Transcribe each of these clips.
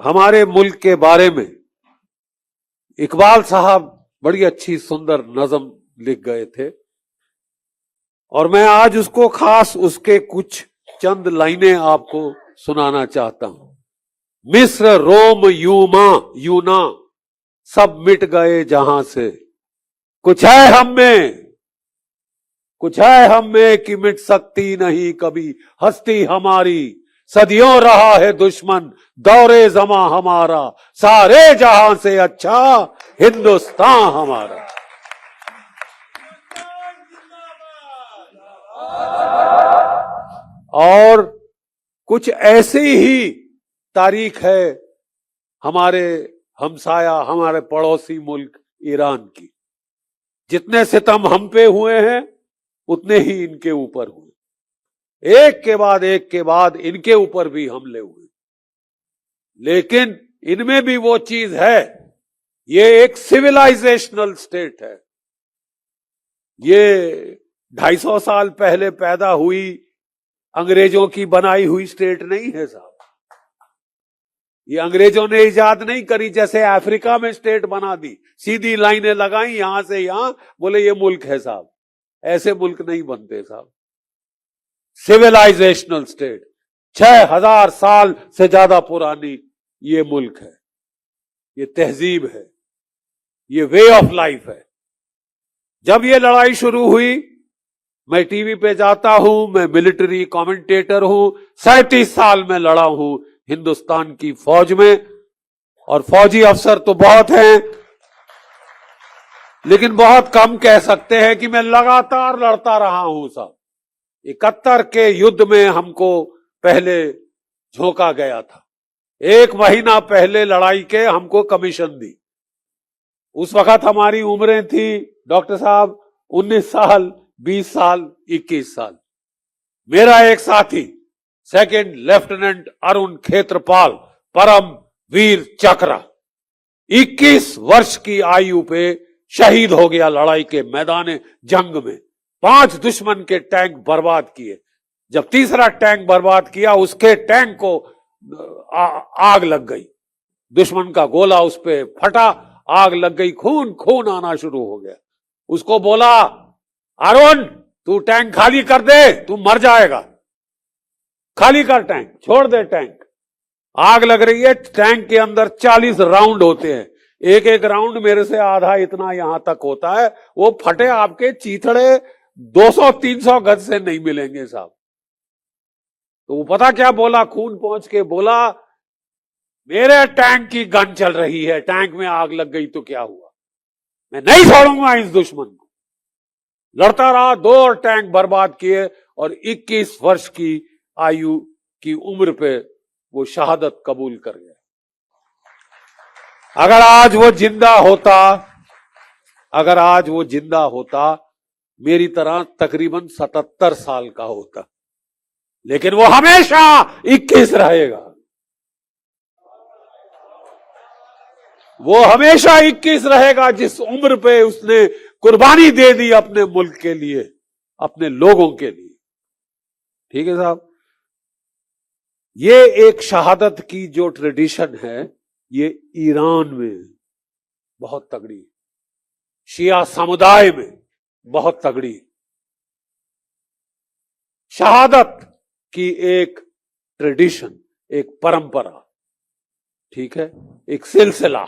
हमारे मुल्क के बारे में इकबाल साहब बड़ी अच्छी सुंदर नज़म लिख गए थे और मैं आज उसको खास उसके कुछ चंद लाइनें आपको सुनाना चाहता हूं। मिस्र, रोम, यूना सब मिट गए जहां से, कुछ है हम में कि मिट सकती नहीं कभी हस्ती हमारी। सदियों रहा है दुश्मन दौरे जमा हमारा, सारे जहां से अच्छा हिंदुस्तान हमारा। और कुछ ऐसी ही तारीख है हमारे हमसाया, हमारे पड़ोसी मुल्क ईरान की। जितने सितम हम पे हुए हैं उतने ही इनके ऊपर हुए, एक के बाद इनके ऊपर भी हमले हुए। लेकिन इनमें भी वो चीज है, ये एक सिविलाइजेशनल स्टेट है। ये 250 साल पहले पैदा हुई अंग्रेजों की बनाई हुई स्टेट नहीं है साहब। ये अंग्रेजों ने इजाद नहीं करी, जैसे अफ्रीका में स्टेट बना दी, सीधी लाइनें लगाई यहां से यहां, बोले ये मुल्क है साहब। ऐसे मुल्क नहीं बनते साहब। सिविलाइजेशनल स्टेट, 6000 साल से ज्यादा पुरानी ये मुल्क है, ये तहजीब है, ये वे ऑफ लाइफ है। जब ये लड़ाई शुरू हुई, मैं टीवी पे जाता हूं, मैं मिलिट्री कमेंटेटर हूं, 37 साल में लड़ा हूं हिंदुस्तान की फौज में, और फौजी अफसर तो बहुत हैं, लेकिन बहुत कम कह सकते हैं कि मैं लगातार लड़ता रहा हूं साहब। 71 के युद्ध में हमको पहले झोंका गया था, 1 महीना पहले लड़ाई के हमको कमीशन दी। उस वक्त हमारी उम्रें थी डॉक्टर साहब 19 साल, 20 साल, 21 साल। मेरा एक साथी सेकंड लेफ्टिनेंट अरुण खेत्रपाल, परम वीर चक्र, 21 वर्ष की आयु पे शहीद हो गया लड़ाई के मैदान जंग में। 5 दुश्मन के टैंक बर्बाद किए। जब तीसरा टैंक बर्बाद किया, उसके टैंक को आग लग गई, दुश्मन का गोला उस पे फटा, आग लग गई, खून आना शुरू हो गया। उसको बोला, अरुण तू टैंक खाली कर दे, तू मर जाएगा, खाली कर टैंक, छोड़ दे टैंक। आग लग रही है, टैंक के अंदर 40 राउंड होते हैं, एक एक राउंड मेरे से आधा इतना यहां तक होता है। वो फटे आपके चीथड़े 200-300 गज से नहीं मिलेंगे साहब। तो वो पता क्या बोला, खून पहुंच के बोला, मेरे टैंक की गन चल रही है, टैंक में आग लग गई तो क्या हुआ, मैं नहीं छोड़ूंगा इस दुश्मन को। लड़ता रहा, 2 और टैंक बर्बाद किए, और 21 वर्ष की आयु की उम्र पे वो शहादत कबूल कर गया। अगर आज वो जिंदा होता, मेरी तरह तकरीबन 77 साल का होता, लेकिन वो हमेशा 21 रहेगा। वो हमेशा 21 रहेगा, जिस उम्र पे उसने कुर्बानी दे दी अपने मुल्क के लिए, अपने लोगों के लिए। ठीक है साहब। ये एक शहादत की जो ट्रेडिशन है, ये ईरान में बहुत तगड़ी, शिया समुदाय में बहुत तगड़ी शहादत की एक ट्रेडिशन, एक परंपरा, ठीक है, एक सिलसिला।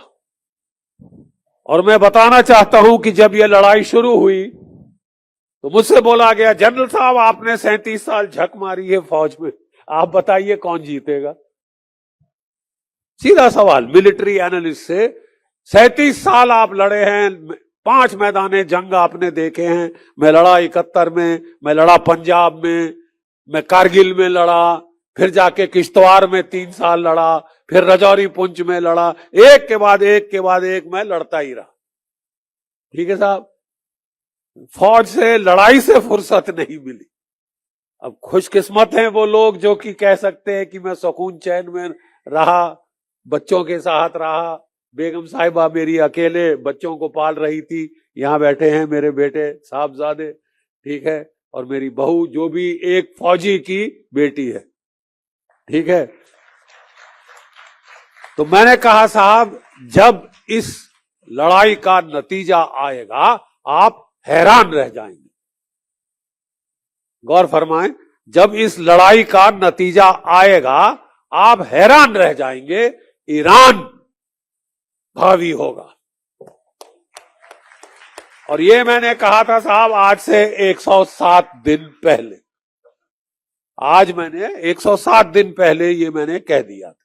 और मैं बताना चाहता हूं कि जब यह लड़ाई शुरू हुई तो मुझसे बोला गया, जनरल साहब आपने 37 साल झक मारी है फौज में, आप बताइए कौन जीतेगा। सीधा सवाल मिलिट्री एनालिस्ट से, 37 साल आप लड़े हैं, 5 मैदाने जंग आपने देखे हैं। मैं लड़ा 71 में, मैं लड़ा पंजाब में, मैं कारगिल में लड़ा, फिर जाके किश्तवाड़ में 3 साल लड़ा, फिर रजौरी पुंछ में लड़ा, एक के बाद एक मैं लड़ता ही रहा। ठीक है साहब। फौज से, लड़ाई से फुर्सत नहीं मिली। अब खुशकिस्मत हैं वो लोग जो कि कह सकते हैं कि मैं सुकून चैन में रहा, बच्चों के साथ रहा। बेगम साहिबा मेरी अकेले बच्चों को पाल रही थी, यहां बैठे हैं मेरे बेटे साहबजादे, ठीक है, और मेरी बहू जो भी एक फौजी की बेटी है, ठीक है। तो मैंने कहा साहब, जब इस लड़ाई का नतीजा आएगा आप हैरान रह जाएंगे। गौर फरमाएं, जब इस लड़ाई का नतीजा आएगा आप हैरान रह जाएंगे। ईरान भावी होगा। और ये मैंने कहा था साहब आज से 107 दिन पहले। आज मैंने 107 दिन पहले ये मैंने कह दिया था।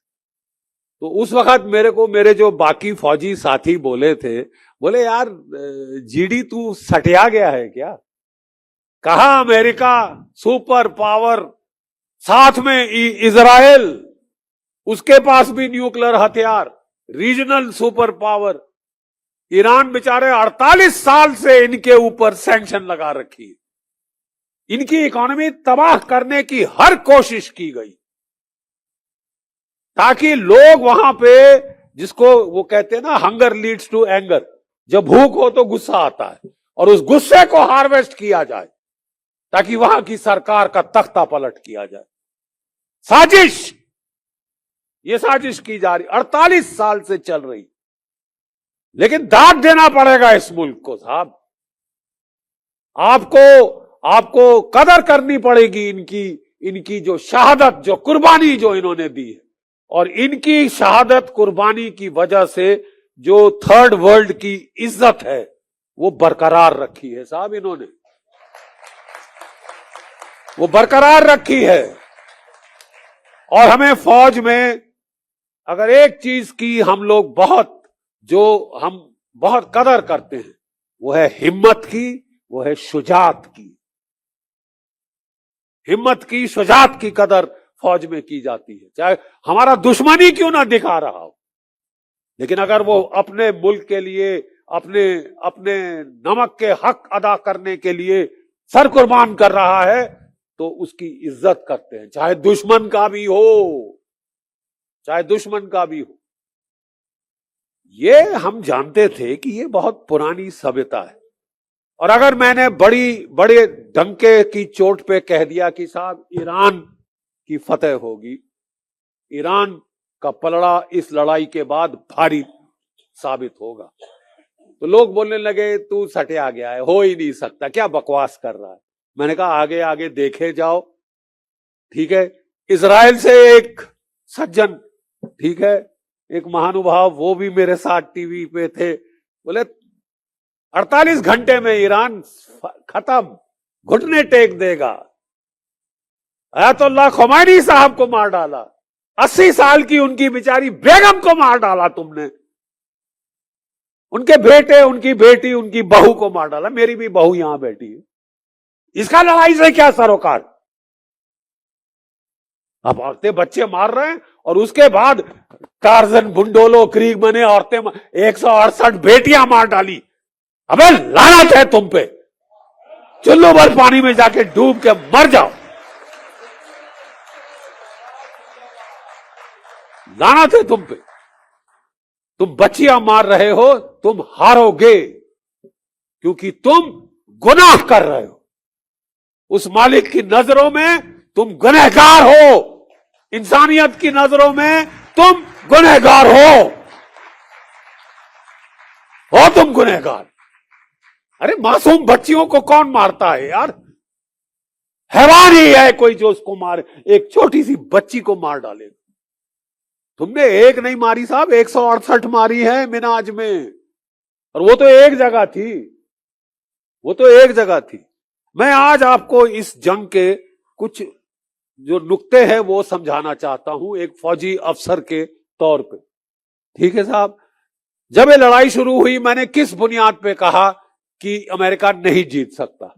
तो उस वक्त मेरे जो बाकी फौजी साथी बोले थे, बोले यार जीडी तू सटिया गया है क्या? कहा अमेरिका सुपर पावर, साथ में इजराइल, उसके पास भी न्यूक्लियर हथियार, रीजनल सुपर पावर। ईरान बेचारे 48 साल से इनके ऊपर सैंक्शन लगा रखी है। इनकी इकोनॉमी तबाह करने की हर कोशिश की गई ताकि लोग वहां पे, जिसको वो कहते हैं ना हंगर लीड्स टू एंगर, जब भूख हो तो गुस्सा आता है, और उस गुस्से को हार्वेस्ट किया जाए ताकि वहां की सरकार का तख्ता पलट किया जाए। साजिश, ये साजिश की जा रही 48 साल से चल रही। लेकिन दाद देना पड़ेगा इस मुल्क को साहब। आपको कदर करनी पड़ेगी इनकी जो शहादत, जो कुर्बानी जो इन्होंने दी है। और इनकी शहादत कुर्बानी की वजह से जो थर्ड वर्ल्ड की इज्जत है वो बरकरार रखी है साहब। इन्होंने वो बरकरार रखी है। और हमें फौज में अगर एक चीज की हम लोग हम बहुत कदर करते हैं, वो है हिम्मत की, वो है शुजात की। हिम्मत की, शुजात की कदर फौज में की जाती है, चाहे हमारा दुश्मन ही क्यों ना दिखा रहा हो। लेकिन अगर वो अपने मुल्क के लिए, अपने नमक के हक अदा करने के लिए सर कुर्बान कर रहा है तो उसकी इज्जत करते हैं, चाहे दुश्मन का भी हो, चाहे दुश्मन का भी हो। ये हम जानते थे कि ये बहुत पुरानी सभ्यता है। और अगर मैंने बड़े डंके की चोट पे कह दिया कि साहब ईरान की फतेह होगी, ईरान का पलड़ा इस लड़ाई के बाद भारी साबित होगा, तो लोग बोलने लगे तू सटिया गया है, हो ही नहीं सकता, क्या बकवास कर रहा है। मैंने कहा आगे आगे देखे जाओ। ठीक है, इजराइल से एक सज्जन, ठीक है, एक महानुभाव, वो भी मेरे साथ टीवी पे थे, बोले 48 घंटे में ईरान खत्म, घुटने टेक देगा। अयतुल्लाह खुमैनी साहब को मार डाला, 80 साल की उनकी बेचारी बेगम को मार डाला तुमने, उनके बेटे, उनकी बेटी, उनकी बहू को मार डाला। मेरी भी बहू यहां बैठी है, इसका लड़ाई से क्या सरोकार? अब औरतें बच्चे मार रहे हैं और उसके बाद टार्जन, बुंडोलो, क्रीग बने औरतें 168 बेटियां मार डाली। अबे लानत है तुम पे, चुल्लू भर पानी में जाके डूब के मर जाओ। लानत है तुम पे, तुम बच्चियां मार रहे हो, तुम हारोगे क्योंकि तुम गुनाह कर रहे हो। उस मालिक की नजरों में तुम गुनहगार हो, इंसानियत की नजरों में तुम गुनहगार हो तुम गुनहगार। अरे मासूम बच्चियों को कौन मारता है यार? हैवान ही है कोई जो उसको मारे, एक छोटी सी बच्ची को मार डाले। तुमने एक नहीं मारी साहब, 168 मारी है मिनाज में, और वो तो एक जगह थी, वो तो एक जगह थी। मैं आज आपको इस जंग के कुछ जो नुक्ते हैं वो समझाना चाहता हूं एक फौजी अफसर के तौर पे। ठीक है साहब, जब ये लड़ाई शुरू हुई मैंने किस बुनियाद पे कहा कि अमेरिका नहीं जीत सकता?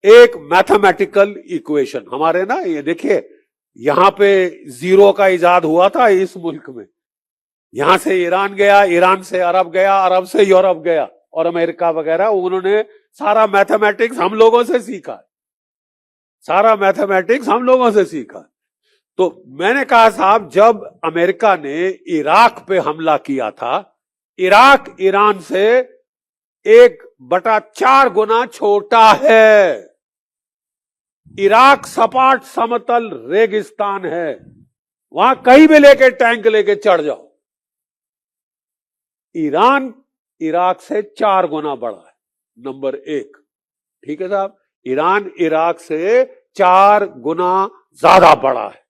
एक मैथमेटिकल इक्वेशन हमारे ना, ये देखिए यहां पे जीरो का इजाद हुआ था इस मुल्क में। यहां से ईरान गया, ईरान से अरब गया, अरब से यूरोप गया, और अमेरिका वगैरह, उन्होंने सारा मैथमेटिक्स हम लोगों से सीखा, सारा मैथमेटिक्स हम लोगों से सीखा। तो मैंने कहा साहब, जब अमेरिका ने इराक पे हमला किया था, इराक ईरान से 1/4 गुना छोटा है। इराक सपाट समतल रेगिस्तान है, वहां कहीं भी लेके टैंक लेके चढ़ जाओ, ईरान इराक से 4 गुना बड़ा है, नंबर 1। ठीक है साहब, ईरान इराक से 4 गुना ज्यादा बड़ा है,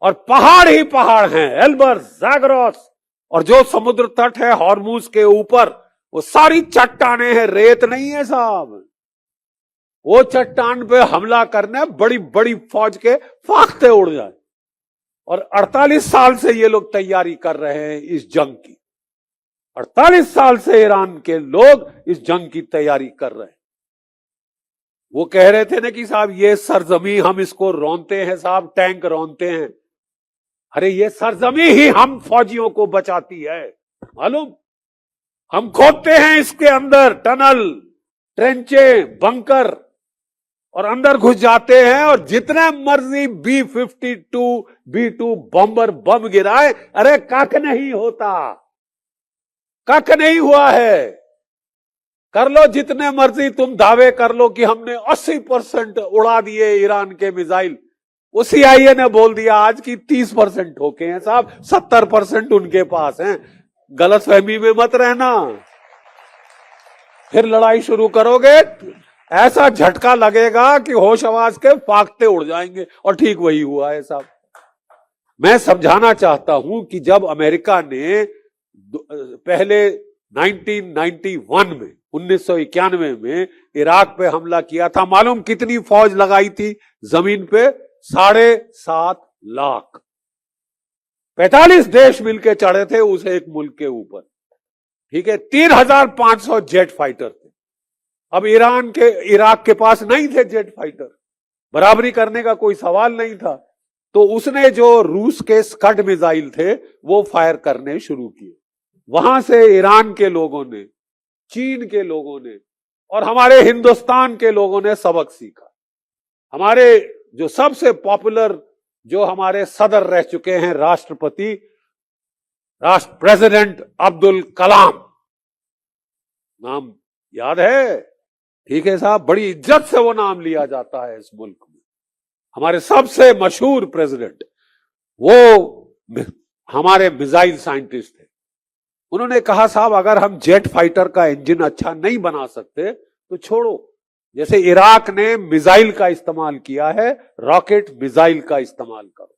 और पहाड़ ही पहाड़ हैं, एल्बर्स, ज़ाग्रोस, और जो समुद्र तट है हॉर्मुज के ऊपर, वो सारी चट्टाने हैं, रेत नहीं है साहब। वो चट्टान पे हमला करने बड़ी बड़ी फौज के फाख्ते उड़ जाए, और 48 साल से ये लोग तैयारी कर रहे हैं इस जंग की। 48 साल से ईरान के लोग इस जंग की तैयारी कर रहे हैं। वो कह रहे थे ना कि साहब ये सरजमी हम इसको रौंदते हैं साहब, टैंक रौंदते हैं। अरे ये सरजमी ही हम फौजियों को बचाती है, मालूम। हम खोदते हैं इसके अंदर टनल, ट्रेंचे, बंकर, और अंदर घुस जाते हैं, और जितने मर्जी B-52 B-2 बम्बर बम गिराए, अरे कख नहीं होता, कख नहीं हुआ है। कर लो जितने मर्जी तुम दावे कर लो कि हमने 80% उड़ा दिए ईरान के मिसाइल। वो CIA ने बोल दिया आज की 30% ठोके हैं साहब, 70% उनके पास हैं। गलतफहमी में मत रहना, फिर लड़ाई शुरू करोगे ऐसा झटका लगेगा कि होश आवाज के फाख्ते उड़ जाएंगे, और ठीक वही हुआ है साहब। मैं समझाना चाहता हूं कि जब अमेरिका ने पहले 1991 में 1991 में इराक पे हमला किया था, मालूम कितनी फौज लगाई थी जमीन पे? 7.5 लाख। 45 देश मिलके चढ़े थे उस एक मुल्क के ऊपर, ठीक है। 3,500 जेट फाइटर थे। अब इराक के पास नहीं थे जेट फाइटर, बराबरी करने का कोई सवाल नहीं था। तो उसने जो रूस के स्कड मिसाइल थे वो फायर करने शुरू किए। वहां से ईरान के लोगों ने, चीन के लोगों ने, और हमारे हिंदुस्तान के लोगों ने सबक सीखा। हमारे जो सबसे पॉपुलर, जो हमारे सदर रह चुके हैं, प्रेसिडेंट अब्दुल कलाम, नाम याद है? ठीक है साहब, बड़ी इज्जत से वो नाम लिया जाता है इस मुल्क में। हमारे सबसे मशहूर प्रेसिडेंट, वो हमारे मिसाइल साइंटिस्ट थे। उन्होंने कहा साहब अगर हम जेट फाइटर का इंजन अच्छा नहीं बना सकते तो छोड़ो, जैसे इराक ने मिसाइल का इस्तेमाल किया है, रॉकेट मिसाइल का इस्तेमाल करो।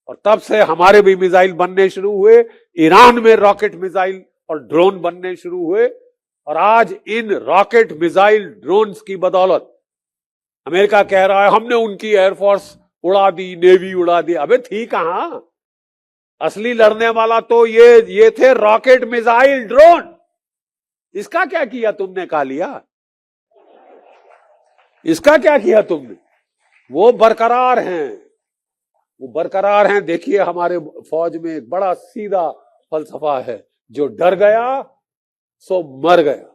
और तब से हमारे भी मिसाइल बनने शुरू हुए, ईरान में रॉकेट मिसाइल और ड्रोन बनने शुरू हुए, और आज इन रॉकेट मिसाइल ड्रोन्स की बदौलत अमेरिका कह रहा है हमने उनकी एयरफोर्स उड़ा दी, नेवी उड़ा दी। अबे थी कहां? असली लड़ने वाला तो ये थे रॉकेट मिसाइल ड्रोन। इसका क्या किया तुमने? खा लिया? इसका क्या किया तुमने? वो बरकरार हैं, वो बरकरार हैं। देखिए हमारे फौज में एक बड़ा सीधा फलसफा है, जो डर गया सो मर गया।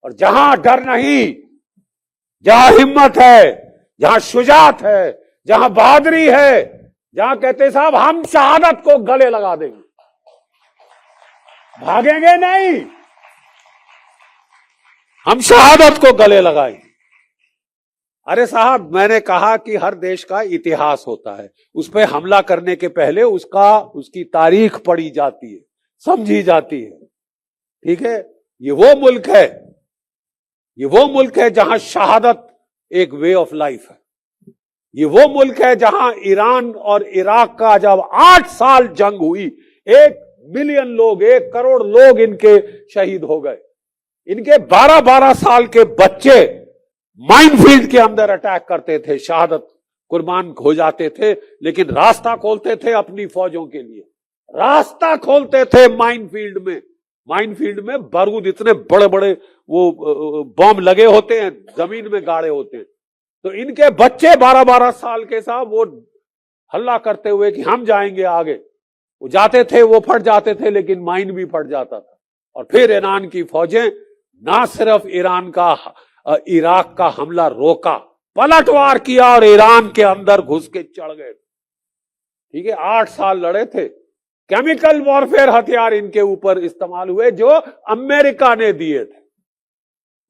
और जहां डर नहीं, जहां हिम्मत है, जहां शुजात है, जहां बहादुरी है, जहां कहते साहब हम शहादत को गले लगा देंगे, भागेंगे नहीं, हम शहादत को गले लगाएंगे। अरे साहब मैंने कहा कि हर देश का इतिहास होता है, उस पर हमला करने के पहले उसकी तारीख पढ़ी जाती है, समझी जाती है। ठीक है, ये वो मुल्क है, ये वो मुल्क है जहां शहादत एक वे ऑफ लाइफ है। ये वो मुल्क है जहां ईरान और इराक का जब 8 साल जंग हुई, 1 मिलियन लोग, 1 करोड़ लोग इनके शहीद हो गए। इनके 12-12 साल के बच्चे माइनफील्ड के अंदर अटैक करते थे, शहादत कुर्बान हो जाते थे, लेकिन रास्ता खोलते थे अपनी फौजों के लिए, रास्ता खोलते थे माइनफील्ड में। माइनफील्ड में बारूद इतने बड़े बड़े वो बम लगे होते हैं, जमीन में गाड़े होते हैं। तो इनके बच्चे 12-12 साल के साहब वो हल्ला करते हुए कि हम जाएंगे आगे, वो जाते थे, वो फट जाते थे, लेकिन माइन भी फट जाता था। और फिर ईरान की फौजें ना सिर्फ इराक का हमला रोका, पलटवार किया और ईरान के अंदर घुस के चढ़ गए। ठीक है, 8 साल लड़े थे। केमिकल वॉरफेयर हथियार इनके ऊपर इस्तेमाल हुए जो अमेरिका ने दिए थे,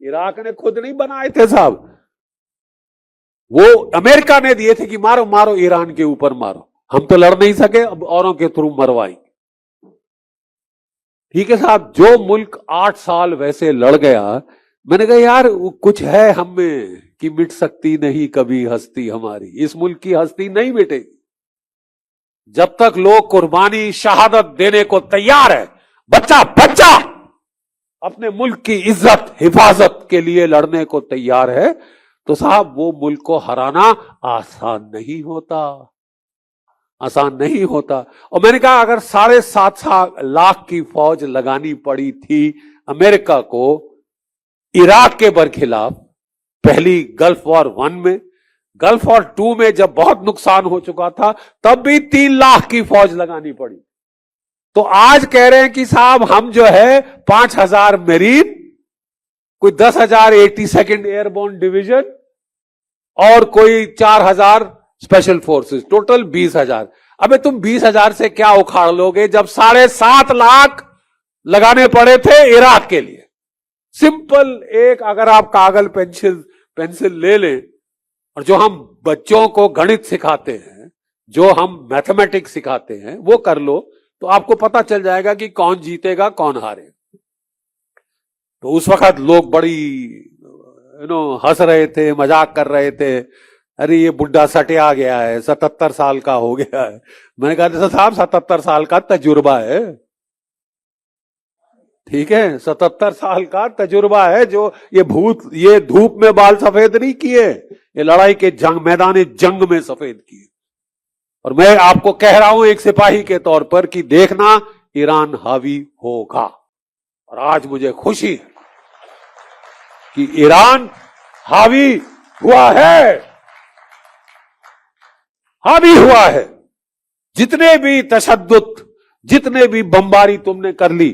इराक ने खुद नहीं बनाए थे साहब, वो अमेरिका ने दिए थे कि मारो मारो ईरान के ऊपर मारो, हम तो लड़ नहीं सके, अब औरों के थ्रू मरवाएंगे। ठीक है साहब, जो मुल्क 8 साल वैसे लड़ गया, मैंने कहा यार कुछ है हम में कि मिट सकती नहीं कभी हस्ती हमारी, इस मुल्क की हस्ती नहीं मिटेगी जब तक लोग कुर्बानी शहादत देने को तैयार है, बच्चा बच्चा अपने मुल्क की इज्जत हिफाजत के लिए लड़ने को तैयार है, तो साहब वो मुल्क को हराना आसान नहीं होता, आसान नहीं होता। और मैंने कहा अगर 7.5 लाख की फौज लगानी पड़ी थी अमेरिका को इराक के बरखिलाफ, पहली गल्फ वॉर 1 में, गल्फ वॉर 2 में जब बहुत नुकसान हो चुका था तब भी 3 लाख की फौज लगानी पड़ी। तो आज कह रहे हैं कि साहब हम जो है 5,000 मेरीन, कोई 10,000 82nd एयरबोर्न डिवीजन और कोई 4,000 स्पेशल फोर्सेस, टोटल 20,000। अबे तुम 20,000 से क्या उखाड़ लोगे जब 7.5 लाख लगाने पड़े थे इराक के लिए। सिंपल एक, अगर आप कागज पेंसिल ले लें और जो हम बच्चों को गणित सिखाते हैं, जो हम मैथमेटिक्स सिखाते हैं, वो कर लो तो आपको पता चल जाएगा कि कौन जीतेगा कौन हारेगा। तो उस वक्त लोग बड़ी हंस रहे थे, मजाक कर रहे थे, अरे ये बुढ़ा सटिया गया है, 77 साल का हो गया है। मैंने कहा साहब 77 साल का तजुर्बा है, ठीक है, 77 साल का तजुर्बा है, जो ये धूप में बाल सफेद नहीं किए, ये लड़ाई के मैदान जंग में सफेद किए। और मैं आपको कह रहा हूं एक सिपाही के तौर पर कि देखना ईरान हावी होगा। और आज मुझे खुशी है कि ईरान हावी हुआ है, हावी हुआ है। जितने भी तशद्दुद, जितने भी बमबारी तुमने कर ली,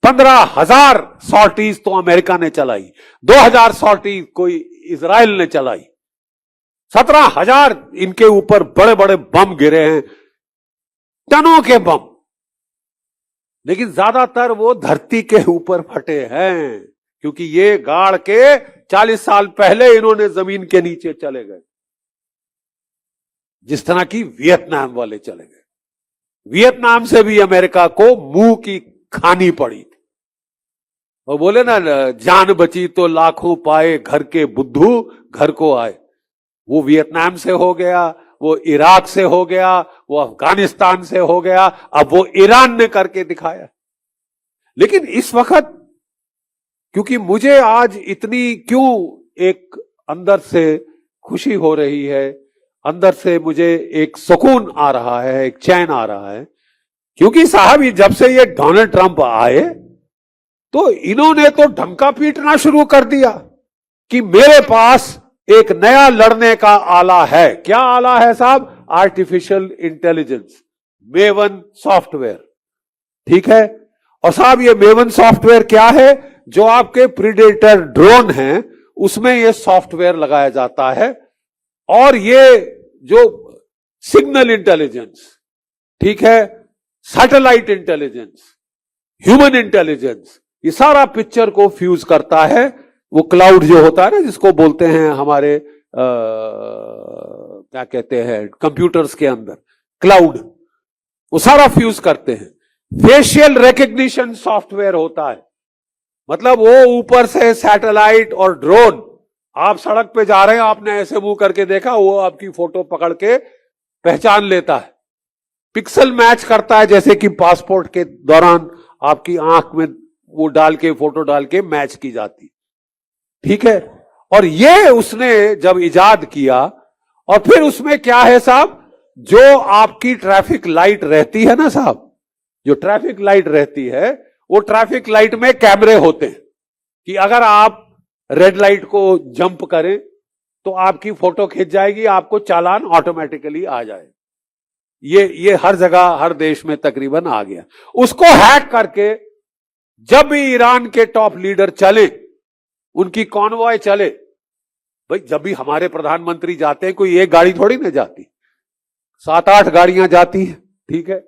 15,000 सॉर्टीज तो अमेरिका ने चलाई, 2,000 सॉर्टीज कोई इजराइल ने चलाई, 17,000 इनके ऊपर बड़े बड़े बम गिरे हैं, टनों के बम, लेकिन ज्यादातर वो धरती के ऊपर फटे हैं, क्योंकि ये गाड़ के 40 साल पहले इन्होंने जमीन के नीचे चले गए, जिस तरह की वियतनाम वाले चले गए। वियतनाम से भी अमेरिका को मुंह की खानी पड़ी थी। और बोले ना, जान बची तो लाखों पाए, घर के बुद्धू घर को आए। वो वियतनाम से हो गया, वो इराक से हो गया, वो अफगानिस्तान से हो गया, अब वो ईरान ने करके दिखाया। लेकिन इस वक्त क्योंकि मुझे आज इतनी क्यों एक अंदर से खुशी हो रही है, अंदर से मुझे एक सुकून आ रहा है, एक चैन आ रहा है, क्योंकि साहब जब से ये डोनाल्ड ट्रंप आए तो इन्होंने तो ढंका पीटना शुरू कर दिया कि मेरे पास एक नया लड़ने का आला है। क्या आला है साहब? आर्टिफिशियल इंटेलिजेंस, मेवन सॉफ्टवेयर, ठीक है। और साहब ये मेवन सॉफ्टवेयर क्या है? जो आपके प्रीडेटर ड्रोन हैं उसमें ये सॉफ्टवेयर लगाया जाता है, और ये जो सिग्नल इंटेलिजेंस, ठीक है, सैटेलाइट इंटेलिजेंस, ह्यूमन इंटेलिजेंस, ये सारा पिक्चर को फ्यूज करता है। वो क्लाउड जो होता है ना, जिसको बोलते हैं हमारे क्या कहते हैं कंप्यूटर्स के अंदर क्लाउड, वो सारा फ्यूज करते हैं। फेशियल रिकग्निशन सॉफ्टवेयर होता है, मतलब वो ऊपर से सैटेलाइट और ड्रोन, आप सड़क पे जा रहे हैं, आपने ऐसे मुंह करके देखा, वो आपकी फोटो पकड़ के पहचान लेता है, पिक्सल मैच करता है, जैसे कि पासपोर्ट के दौरान आपकी आंख में वो डाल के फोटो डाल के मैच की जाती, ठीक है। और ये उसने जब इजाद किया, और फिर उसमें क्या है साहब, जो आपकी ट्रैफिक लाइट रहती है ना साहब, जो ट्रैफिक लाइट रहती है, वो ट्रैफिक लाइट में कैमरे होते हैं कि अगर आप रेड लाइट को जंप करें तो आपकी फोटो खिंच जाएगी, आपको चालान ऑटोमेटिकली आ जाए। ये हर जगह हर देश में तकरीबन आ गया। उसको हैक करके जब भी ईरान के टॉप लीडर चले, उनकी कॉन्वॉय चले, भाई जब भी हमारे प्रधानमंत्री जाते हैं कोई एक गाड़ी थोड़ी ना जाती, 7-8 गाड़ियां जाती हैं, ठीक है,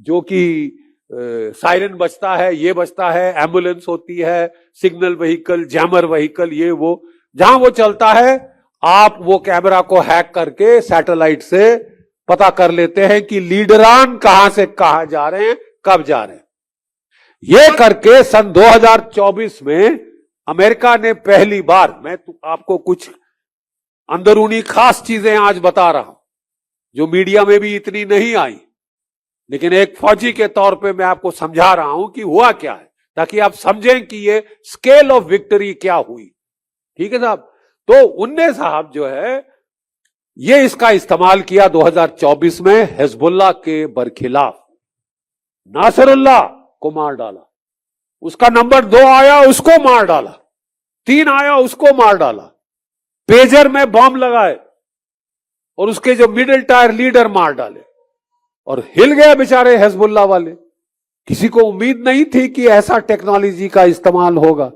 जो कि सायरन बजता है, ये बजता है, एम्बुलेंस होती है, सिग्नल व्हीकल, जैमर व्हीकल, ये वो, जहां वो चलता है आप वो कैमरा को हैक करके सैटेलाइट से पता कर लेते हैं कि लीडरान कहां से कहां जा रहे हैं, कब जा रहे हैं। ये करके सन 2024 में अमेरिका ने पहली बार, मैं आपको कुछ अंदरूनी खास चीजें आज बता रहा हूं जो मीडिया में भी इतनी नहीं आई, लेकिन एक फौजी के तौर पे मैं आपको समझा रहा हूं कि हुआ क्या है, ताकि आप समझें कि ये स्केल ऑफ विक्ट्री क्या हुई। ठीक है साहब। तो उनने साहब जो है ये इसका इस्तेमाल किया 2024 में हिजबुल्लाह के बरखिलाफ। नासरुल्लाह को मार डाला, उसका नंबर 2 आया उसको मार डाला, 3 आया उसको मार डाला, पेजर में बम लगाए और उसके जो मिडिल टायर लीडर मार डाले और हिल गया बेचारे हिजबुल्लाह वाले। किसी को उम्मीद नहीं थी कि ऐसा टेक्नोलॉजी का इस्तेमाल होगा।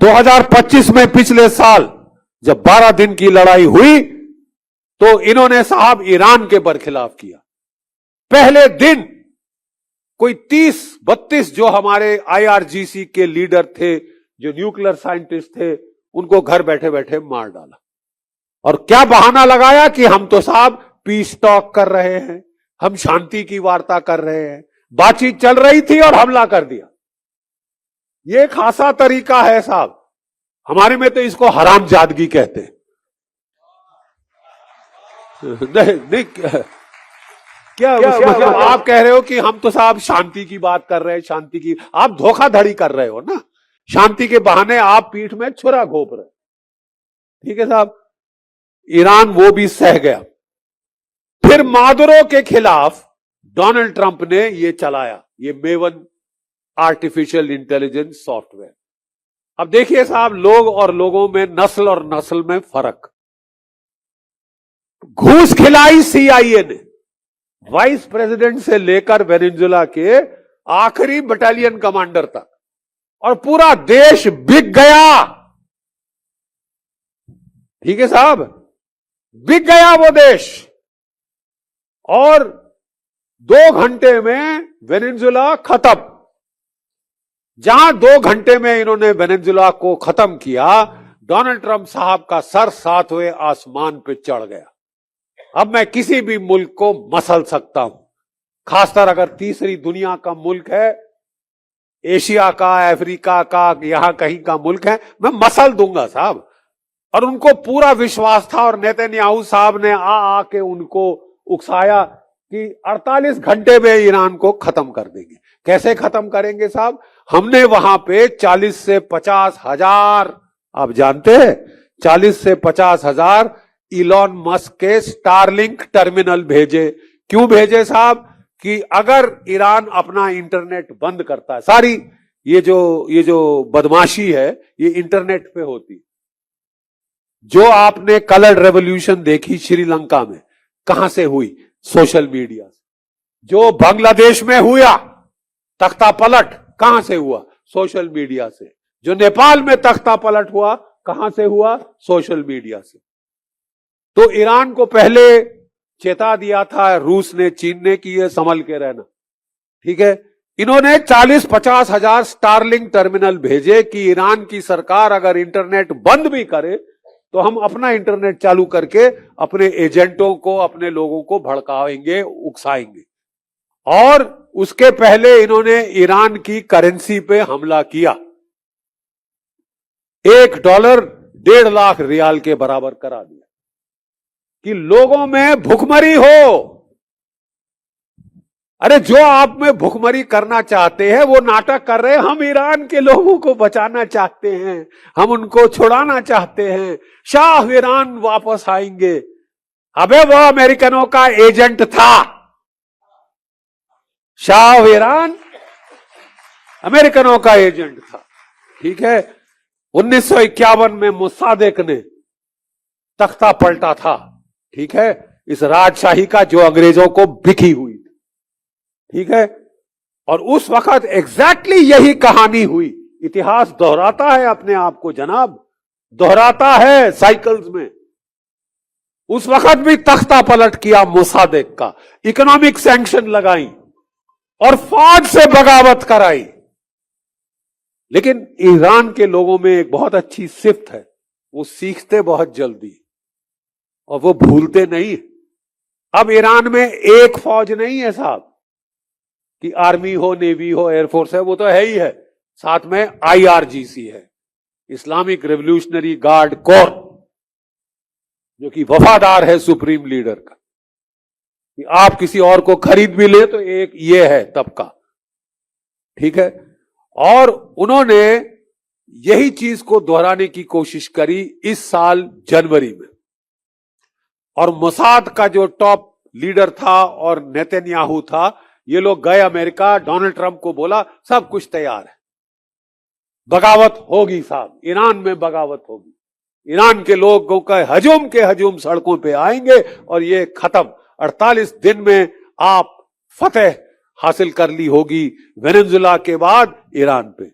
2025 में पिछले साल जब 12 दिन की लड़ाई हुई तो इन्होंने साहब ईरान के बरखिलाफ किया। पहले दिन कोई 30-32 जो हमारे IRGC के लीडर थे, जो न्यूक्लियर साइंटिस्ट थे, उनको घर बैठे बैठे मार डाला। और क्या बहाना लगाया कि हम तो साहब पीस टॉक कर रहे हैं, हम शांति की वार्ता कर रहे हैं, बातचीत चल रही थी और हमला कर दिया। ये खासा तरीका है साहब, हमारे में तो इसको हरामजादगी कहते हैं। नहीं क्या मतलब आप कह रहे हो कि हम तो साहब शांति की बात कर रहे हैं, शांति की, आप धोखाधड़ी कर रहे हो ना, शांति के बहाने आप पीठ में छुरा घोंप रहे। ठीक है साहब। ईरान वो भी सह गया। फिर मादुरो के खिलाफ डोनाल्ड ट्रंप ने ये चलाया, ये मेवन आर्टिफिशियल इंटेलिजेंस सॉफ्टवेयर। अब देखिए साहब, लोग और लोगों में, नस्ल और नस्ल में फर्क। घूस खिलाई CIA ने वाइस प्रेसिडेंट से लेकर वेनेजुएला के आखिरी बटालियन कमांडर तक, और पूरा देश बिक गया। ठीक है साहब, बिक गया वो देश। और 2 घंटे में वेनेजुएला खत्म। जहां 2 घंटे में इन्होंने वेनेजुएला को खत्म किया, डोनाल्ड ट्रंप साहब का सर 7वें आसमान पे चढ़ गया। अब मैं किसी भी मुल्क को मसल सकता हूं, खासकर अगर तीसरी दुनिया का मुल्क है, एशिया का, अफ्रीका का, यहां कहीं का मुल्क है, मैं मसल दूंगा साहब। और उनको पूरा विश्वास था, और नेतन्याहू साहब ने आके उनको उकसाया कि 48 घंटे में ईरान को खत्म कर देंगे। कैसे खत्म करेंगे साहब? हमने वहां पे 40 से 50 हजार, आप जानते हैं, 40 से 50 हजार इलॉन मस्क के स्टारलिंक टर्मिनल भेजे। क्यों भेजे साहब? कि अगर ईरान अपना इंटरनेट बंद करता है, सारी ये जो बदमाशी है ये इंटरनेट पे होती। जो आपने कलर रेवोल्यूशन देखी श्रीलंका में, कहां से हुई? सोशल मीडिया से। जो बांग्लादेश में हुआ तख्ता पलट, कहां से हुआ? सोशल मीडिया से। जो नेपाल में तख्ता पलट हुआ, कहां से हुआ? सोशल मीडिया से। तो ईरान को पहले चेता दिया था रूस ने, चीन ने, कि ये संभल के रहना। ठीक है। इन्होंने 40-50 हजार स्टारलिंक टर्मिनल भेजे कि ईरान की सरकार अगर इंटरनेट बंद भी करे तो हम अपना इंटरनेट चालू करके अपने एजेंटों को, अपने लोगों को भड़काएंगे, उकसाएंगे। और उसके पहले इन्होंने ईरान की करेंसी पे हमला किया। $1 1.5 लाख रियाल के बराबर करा दिया कि लोगों में भुखमरी हो। अरे जो आप में भुखमरी करना चाहते हैं वो नाटक कर रहे हैं। हम ईरान के लोगों को बचाना चाहते हैं, हम उनको छुड़ाना चाहते हैं, शाह ईरान वापस आएंगे। अबे वो अमेरिकनों का एजेंट था। शाह ईरान अमेरिकनों का एजेंट था। ठीक है। 1951 में मोसादेक ने तख्ता पलटा था। ठीक है। इस राजशाही का जो अंग्रेजों को बिकी हुई। ठीक है। और उस वक्त एग्जैक्टली यही कहानी हुई। इतिहास दोहराता है अपने आप को जनाब, दोहराता है साइकिल्स में। उस वक्त भी तख्ता पलट किया मोसादेक का, इकोनॉमिक सैंक्शन लगाई और फौज से बगावत कराई। लेकिन ईरान के लोगों में एक बहुत अच्छी सिफ्त है, वो सीखते बहुत जल्दी और वो भूलते नहीं। अब ईरान में एक फौज नहीं है साहब, कि आर्मी हो, नेवी हो, एयरफोर्स है, वो तो है ही है, साथ में IRGC है, इस्लामिक रेवोल्यूशनरी गार्ड कोर, जो कि वफादार है सुप्रीम लीडर का, कि आप किसी और को खरीद भी ले तो एक ये है तबका, ठीक है। और उन्होंने यही चीज को दोहराने की कोशिश करी इस साल जनवरी में, और मोसाद का जो टॉप लीडर था और नेतन्याहू था, ये लोग गए अमेरिका, डोनाल्ड ट्रंप को बोला सब कुछ तैयार है, बगावत होगी साहब, ईरान में बगावत होगी, ईरान के लोगों का हजूम के हजूम सड़कों पे आएंगे और ये खत्म, 48 दिन में आप फतेह हासिल कर ली होगी वेनेजुला के बाद ईरान पे।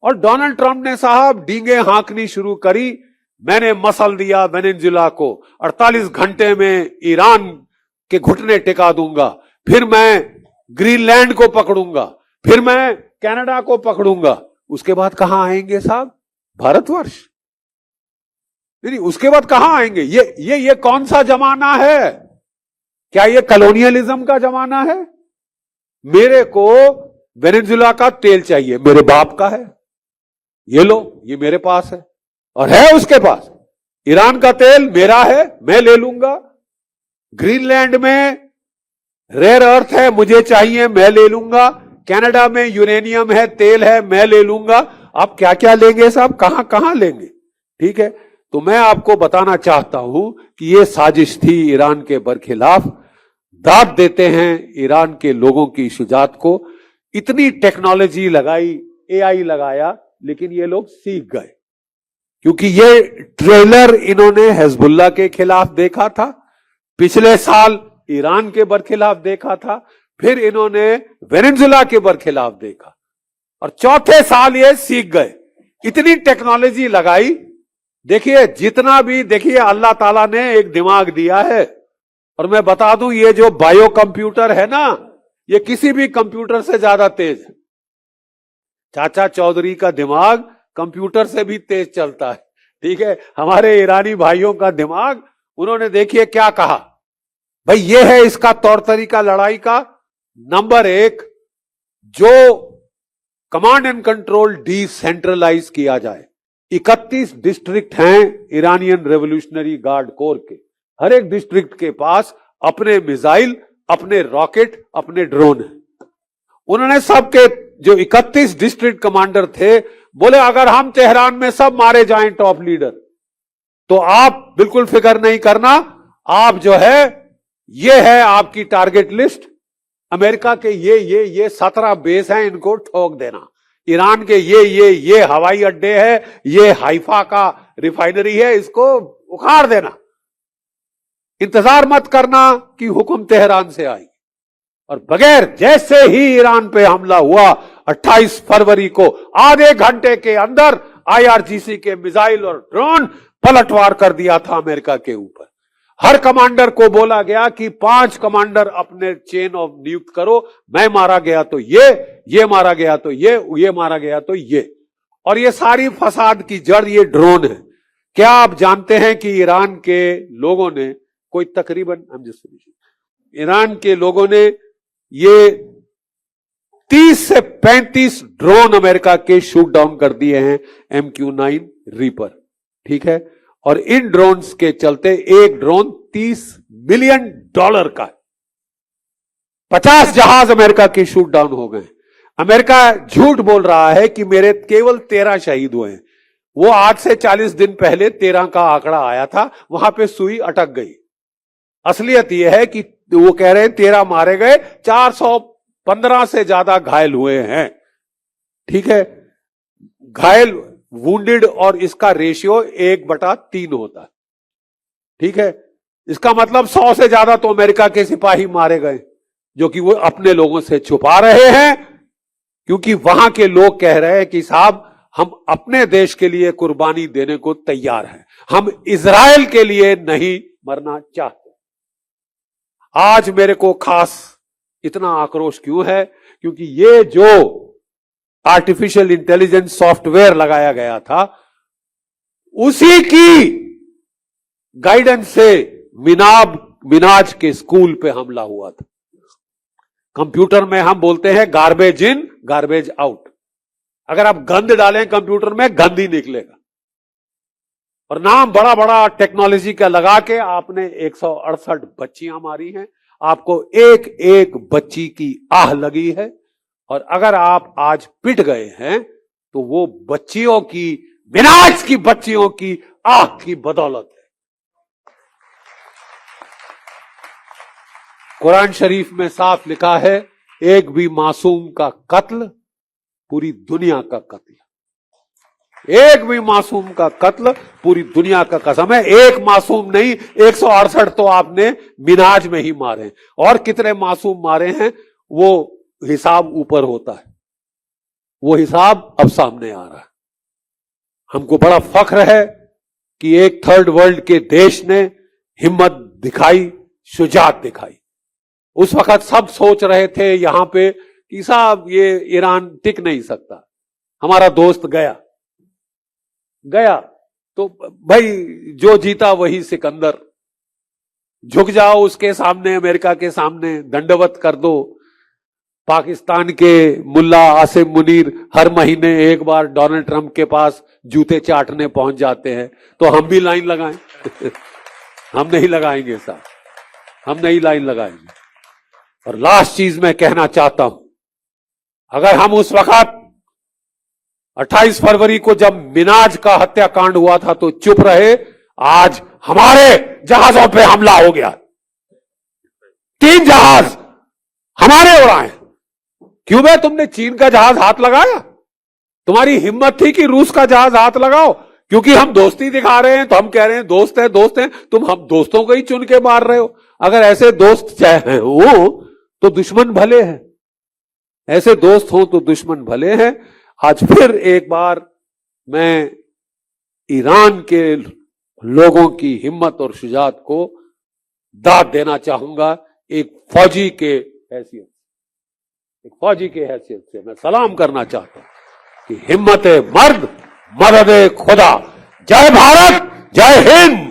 और डोनाल्ड ट्रंप ने साहब डींगे हाँकनी शुरू करी, मैंने मसल दिया वेनेजुला को, 48 घंटे में ईरान के घुटने टिका दूंगा, फिर मैं ग्रीनलैंड को पकड़ूंगा, फिर मैं कनाडा को पकड़ूंगा। उसके बाद कहां आएंगे साहब? भारतवर्ष। नहीं, उसके बाद कहां आएंगे? ये कौन सा जमाना है? क्या ये कॉलोनियलिज्म का जमाना है? मेरे को वेनेजुला का तेल चाहिए, मेरे बाप का है, ये लो, ये मेरे पास है, और है उसके पास। ईरान का तेल मेरा है, मैं ले लूंगा। ग्रीनलैंड में रेयर अर्थ है, मुझे चाहिए, मैं ले लूंगा। कनाडा में यूरेनियम है, तेल है, मैं ले लूंगा। आप क्या क्या लेंगे साहब, कहां कहां लेंगे? ठीक है, तो मैं आपको बताना चाहता हूं कि यह साजिश थी ईरान के बरखिलाफ। दाद देते हैं ईरान के लोगों की शुजात को। इतनी टेक्नोलॉजी लगाई, AI लगाया, लेकिन ये लोग सीख गए, क्योंकि ये ट्रेलर इन्होंने हिजबुल्लाह के खिलाफ देखा था, पिछले साल ईरान के बरखिलाफ देखा था, फिर इन्होंने वेनेजुला के बरखिलाफ देखा, और चौथे साल ये सीख गए। इतनी टेक्नोलॉजी लगाई। देखिए, जितना भी, देखिए अल्लाह ताला ने एक दिमाग दिया है, और मैं बता दूं, ये जो बायो कंप्यूटर है ना, ये किसी भी कंप्यूटर से ज्यादा तेज है। चाचा चौधरी का दिमाग कंप्यूटर से भी तेज चलता है, ठीक है। हमारे ईरानी भाइयों का दिमाग, उन्होंने देखिए क्या कहा, भाई ये है इसका तौर तरीका लड़ाई का। नंबर 1, जो कमांड एंड कंट्रोल डिसेंट्रलाइज किया जाए। 31 डिस्ट्रिक्ट हैं ईरानियन रेवोल्यूशनरी गार्ड कोर के, हर एक डिस्ट्रिक्ट के पास अपने मिसाइल, अपने रॉकेट, अपने ड्रोन है। उन्होंने सबके जो 31 डिस्ट्रिक्ट कमांडर थे, बोले अगर हम तेहरान में सब मारे जाएं टॉप लीडर, तो आप बिल्कुल फिक्र नहीं करना, आप जो है, ये है आपकी टारगेट लिस्ट, अमेरिका के ये 17 बेस हैं, इनको ठोक देना। ईरान के ये हवाई अड्डे है, ये हाइफा का रिफाइनरी है, इसको उखाड़ देना। इंतजार मत करना कि हुक्म तेहरान से आई। और बगैर, जैसे ही ईरान पे हमला हुआ 28 फरवरी को, आधे घंटे के अंदर IRGC के मिसाइल और ड्रोन पलटवार कर दिया था अमेरिका के ऊपर। हर कमांडर को बोला गया कि 5 कमांडर अपने चेन ऑफ नियुक्त करो, मैं मारा गया तो ये मारा गया तो ये मारा गया तो ये। और ये सारी फसाद की जड़ ये ड्रोन है। क्या आप जानते हैं कि ईरान के लोगों ने कोई तकरीबन, ईरान के लोगों ने ये 30 से 35 ड्रोन अमेरिका के शूट डाउन कर दिए हैं, MQ-9 रीपर, ठीक है। और इन ड्रोन्स के चलते एक ड्रोन $30 मिलियन का है। 50 जहाज अमेरिका के शूट डाउन हो गए। अमेरिका झूठ बोल रहा है कि मेरे केवल 13 शहीद हुए हैं। वो आज से 40 दिन पहले 13 का आंकड़ा आया था, वहां पे सुई अटक गई। असलियत यह है कि वो कह रहे हैं 13 मारे गए, 415 से ज्यादा घायल हुए हैं, ठीक है। घायल, वुंडेड, और इसका रेशियो 1/3 होता है, ठीक है। इसका मतलब 100 से ज्यादा तो अमेरिका के सिपाही मारे गए, जो कि वो अपने लोगों से छुपा रहे हैं, क्योंकि वहां के लोग कह रहे हैं कि साहब हम अपने देश के लिए कुर्बानी देने को तैयार हैं, हम इजराइल के लिए नहीं मरना चाहते। आज मेरे को खास इतना आक्रोश क्यों है? क्योंकि ये जो आर्टिफिशियल इंटेलिजेंस सॉफ्टवेयर लगाया गया था, उसी की गाइडेंस से मिनाज के स्कूल पे हमला हुआ था। कंप्यूटर में हम बोलते हैं गार्बेज इन गार्बेज आउट। अगर आप गंद डालें कंप्यूटर में, गंद ही निकलेगा। और नाम बड़ा बड़ा टेक्नोलॉजी का लगा के आपने 168 बच्चियां मारी हैं, आपको एक एक बच्ची की आह लगी है। और अगर आप आज पिट गए हैं तो वो बच्चियों की, मिनाज की बच्चियों की आह की बदौलत है। कुरान शरीफ में साफ लिखा है, एक भी मासूम का कत्ल पूरी दुनिया का कत्ल। एक भी मासूम का कत्ल पूरी दुनिया का कसम है। एक मासूम नहीं, 168 तो आपने मिनाज में ही मारे। और कितने मासूम मारे हैं वो हिसाब ऊपर होता है, वो हिसाब अब सामने आ रहा है। हमको बड़ा फख्र है कि एक थर्ड वर्ल्ड के देश ने हिम्मत दिखाई, शुजात दिखाई। उस वक्त सब सोच रहे थे यहां पे कि साहब ये ईरान टिक नहीं सकता। हमारा दोस्त गया तो भाई जो जीता वही सिकंदर, झुक जाओ उसके सामने, अमेरिका के सामने दंडवत कर दो। पाकिस्तान के मुल्ला आसिम मुनीर हर महीने एक बार डोनाल्ड ट्रंप के पास जूते चाटने पहुंच जाते हैं, तो हम भी लाइन लगाएं? हम नहीं लगाएंगे साहब, हम नहीं लाइन लगाएंगे। और लास्ट चीज मैं कहना चाहता हूं, अगर हम उस वक्त 28 फरवरी को जब मिनाज का हत्याकांड हुआ था तो चुप रहे, आज हमारे जहाजों पे हमला हो गया। 3 जहाज हमारे उड़ाए। क्यों बे, तुमने चीन का जहाज हाथ लगाया? तुम्हारी हिम्मत थी कि रूस का जहाज हाथ लगाओ? क्योंकि हम दोस्ती दिखा रहे हैं तो हम कह रहे हैं दोस्त हैं, तुम हम दोस्तों को ही चुन के मार रहे हो। अगर ऐसे दोस्त चाहे हो तो दुश्मन भले हैं, ऐसे दोस्त हो तो दुश्मन भले हैं। आज फिर एक बार मैं ईरान के लोगों की हिम्मत और शुजात को दाद देना चाहूंगा। एक फौजी के हैसियत से मैं सलाम करना चाहता हूं कि हिम्मत मर्द, मदद खुदा। जय भारत, जय हिंद।